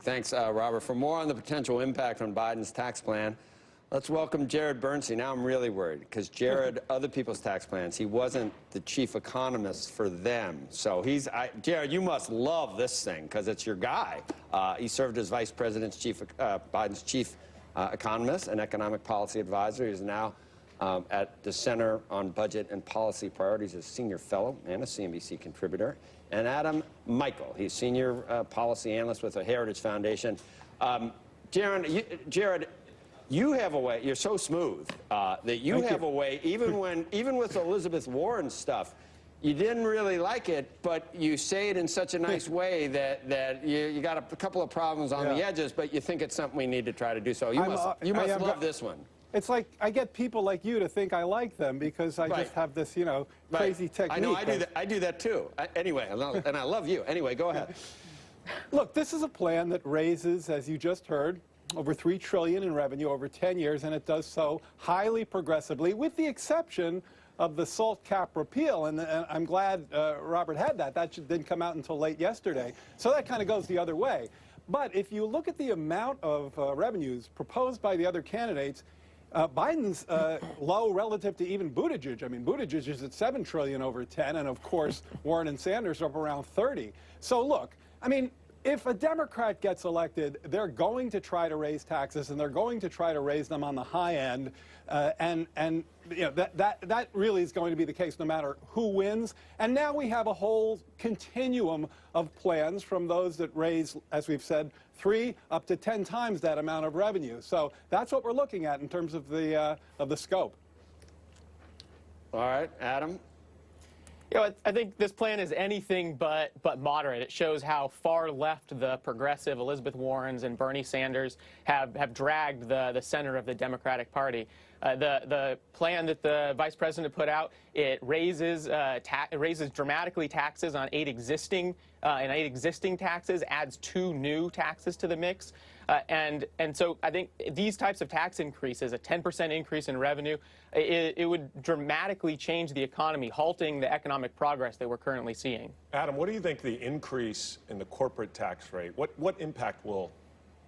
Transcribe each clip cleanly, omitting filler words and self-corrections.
Thanks, Robert. For more on the potential impact on Biden's tax plan, let's welcome Jared Bernstein. Now I'm really worried because Jared, other people's tax plans, he wasn't the chief economist for them. So Jared, you must love this thing because it's your guy. He served as Vice President's Biden's chief economist and economic policy advisor. He's now at the Center on Budget and Policy Priorities as senior fellow and a CNBC contributor. And Adam Michel, he's senior policy analyst with the Heritage Foundation. Jared, you have a way, you're so smooth that you have a way, even with Elizabeth Warren stuff, you didn't really like it, but you say it in such a nice way that you got a couple of problems on the edges, but you think it's something we need to try to do. So you must love this one. It's like I get people like you to think I like them because I just have this, crazy technique. I know, I do that too. Anyway, and I love you. Anyway, go ahead. Look, this is a plan that raises, as you just heard, over $3 trillion in revenue over 10 years, and it does so highly progressively, with the exception of the SALT cap repeal. And I'm glad Robert had that. That didn't come out until late yesterday. So that kind of goes the other way. But if you look at the amount of revenues proposed by the other candidates, Biden's low relative to even Buttigieg. I mean, Buttigieg is at $7 trillion over 10, and of course, Warren and Sanders are up around 30. So look, I mean, if a Democrat gets elected, they're going to try to raise taxes, and they're going to try to raise them on the high end, and that really is going to be the case no matter who wins. And now we have a whole continuum of plans from those that raise, as we've said, 3 up to 10 times that amount of revenue. So that's what we're looking at in terms of the scope. All right, Adam. I think this plan is anything but moderate. It shows how far left the progressive Elizabeth Warrens and Bernie Sanders have dragged the center of the Democratic Party. The plan that the vice president put out, it raises dramatically taxes on 8 existing taxes, adds 2 new taxes to the mix. And so I think these types of tax increases, a 10% increase in revenue, it would dramatically change the economy, halting the economic progress that we're currently seeing. Adam, what do you think the increase in the corporate tax rate, what impact will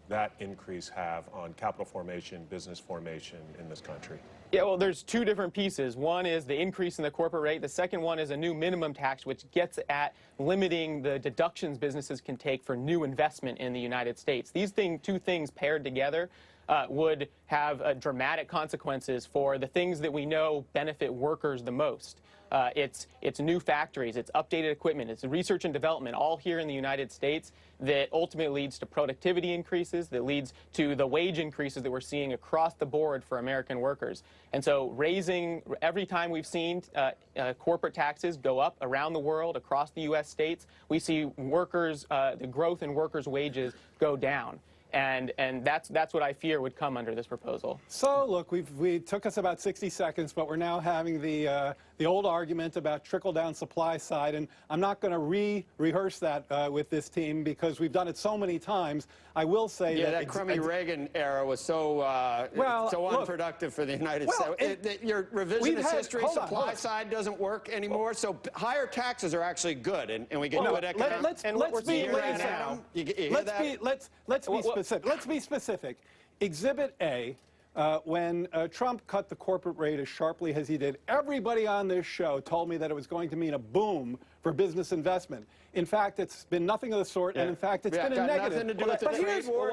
that increase have on capital formation, business formation in this country? Yeah, well, there's 2 different pieces. One is the increase in the corporate rate. The second one is a new minimum tax, which gets at limiting the deductions businesses can take for new investment in the United States. These 2 things paired together would have dramatic consequences for the things that we know benefit workers the most. It's new factories, it's updated equipment, it's research and development, all here in the United States that ultimately leads to productivity increases, that leads to the wage increases that we're seeing across the board for American workers. And so every time we've seen corporate taxes go up around the world, across the U.S. states, we see the growth in workers' wages go down. And that's what I fear would come under this proposal. So look, we took us about 60 seconds, but we're now having the old argument about trickle-down supply side, and I'm not going to rehearse that with this team because we've done it so many times. I will say that crummy Reagan era was so unproductive for the United States. Your revisionist history, supply side doesn't work anymore. So higher taxes are actually good, and we get good economics. Let's be specific. Exhibit A, when Trump cut the corporate rate as sharply as he did, everybody on this show told me that it was going to mean a boom for business investment. In fact, it's been nothing of the sort, and in fact, it's been a negative. Nothing to do with the trade war,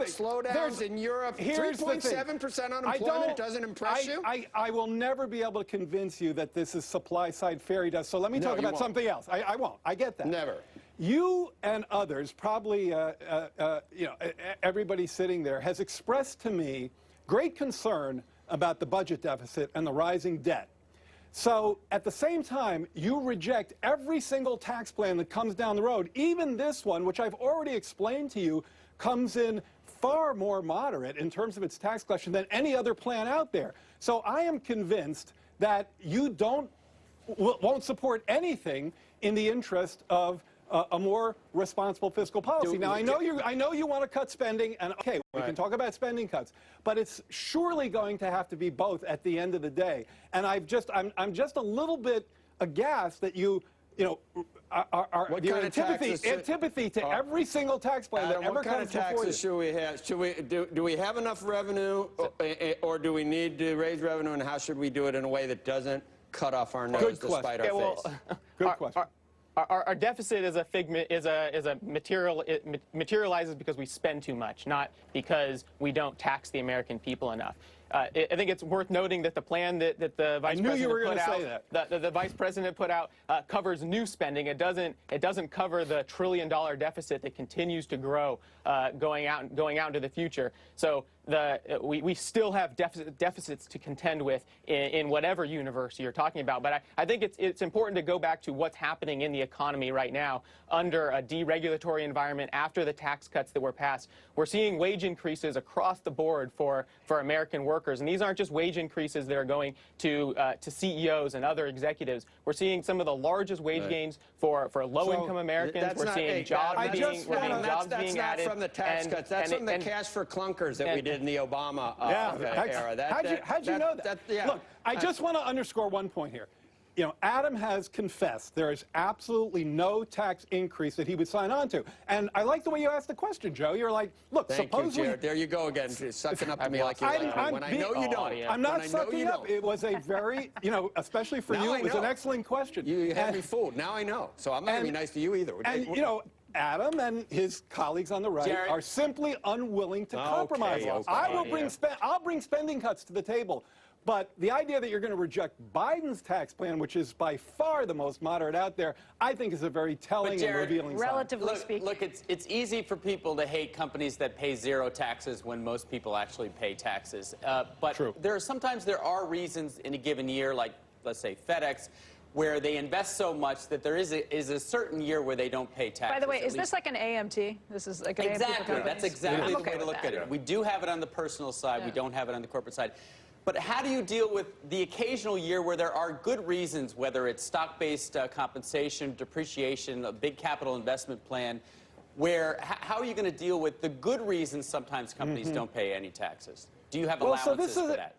slowdowns in Europe, 3.7% unemployment doesn't impress you? I will never be able to convince you that this is supply-side fairy dust, so let me talk about something else. I won't. I get that. Never. You and others, probably everybody sitting there, has expressed to me great concern about the budget deficit and the rising debt. So at the same time, you reject every single tax plan that comes down the road. Even this one, which I've already explained to you, comes in far more moderate in terms of its tax collection than any other plan out there. So I am convinced that you won't support anything in the interest of a more responsible fiscal policy. Now, I know you want to cut spending, and okay, we can talk about spending cuts, but it's surely going to have to be both at the end of the day. And I'm just a little bit aghast that you What your kind of taxes antipathy to every single tax plan that ever what kind comes of before you. taxes should we have? Do we have enough revenue, or do we need to raise revenue, and how should we do it in a way that doesn't cut off our nose despite our face? Good question. Our deficit is a figment, is a material. It materializes because we spend too much, not because we don't tax the American people enough. I think it's worth noting that the plan that the vice president put out covers new spending. It doesn't cover the $1 trillion deficit that continues to grow going out into the future. So we still have deficits to contend with in whatever universe you're talking about. But I think it's important to go back to what's happening in the economy right now under a deregulatory environment after the tax cuts that were passed. We're seeing wage increases across the board for American workers, and these aren't just wage increases that are going to CEOs and other executives. We're seeing some of the largest wage gains for low-income Americans. We're seeing jobs being added. That's not from the tax cuts. That's from the cash for clunkers that we did in the Obama era. How'd you know that? Look, I just want to underscore one point here. You know, Adam has confessed there is absolutely no tax increase that he would sign on to. And I like the way you asked the question, Joe. You're like, look, suppose Jared. There you go again, sucking up to me like you like me. When I know you don't. I'm not sucking up. It was a very, especially for you, it was an excellent question. You had me fooled. Now I know. So I'm not going to be nice to you either. And, Adam and his colleagues on the right are simply unwilling to compromise. I'll bring spending cuts to the table. But the idea that you're going to reject Biden's tax plan, which is by far the most moderate out there, I think is a very telling and revealing sign. Relatively speaking. Look, it's easy for people to hate companies that pay zero taxes when most people actually pay taxes. But sometimes there are reasons in a given year, like, let's say, FedEx, where they invest so much that there is a certain year where they don't pay taxes. By the way, is this like an AMT? This is like an AMT for companies? That's exactly the way to look at it. We do have it on the personal side. We don't have it on the corporate side. But how do you deal with the occasional year where there are good reasons, whether it's stock-based compensation, depreciation, a big capital investment plan, how are you going to deal with the good reasons sometimes companies don't pay any taxes? Do you have allowances for that?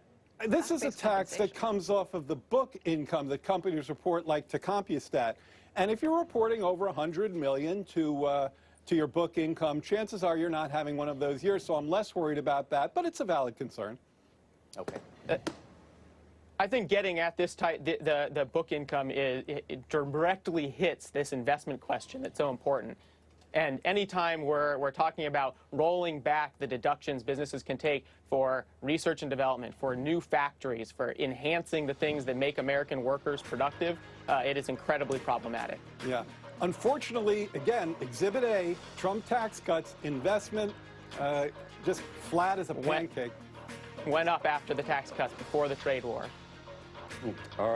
This is a tax that comes off of the book income that companies report, like to CompuStat. And if you're reporting over $100 million to your book income, chances are you're not having one of those years. So I'm less worried about that, but it's a valid concern. Okay. I think getting at this the book income it directly hits this investment question that's so important. And anytime we're talking about rolling back the deductions businesses can take for research and development, for new factories, for enhancing the things that make American workers productive, it is incredibly problematic. Yeah. Unfortunately, again, Exhibit A, Trump tax cuts, investment, just flat as a pancake. Went up after the tax cuts before the trade war. All right.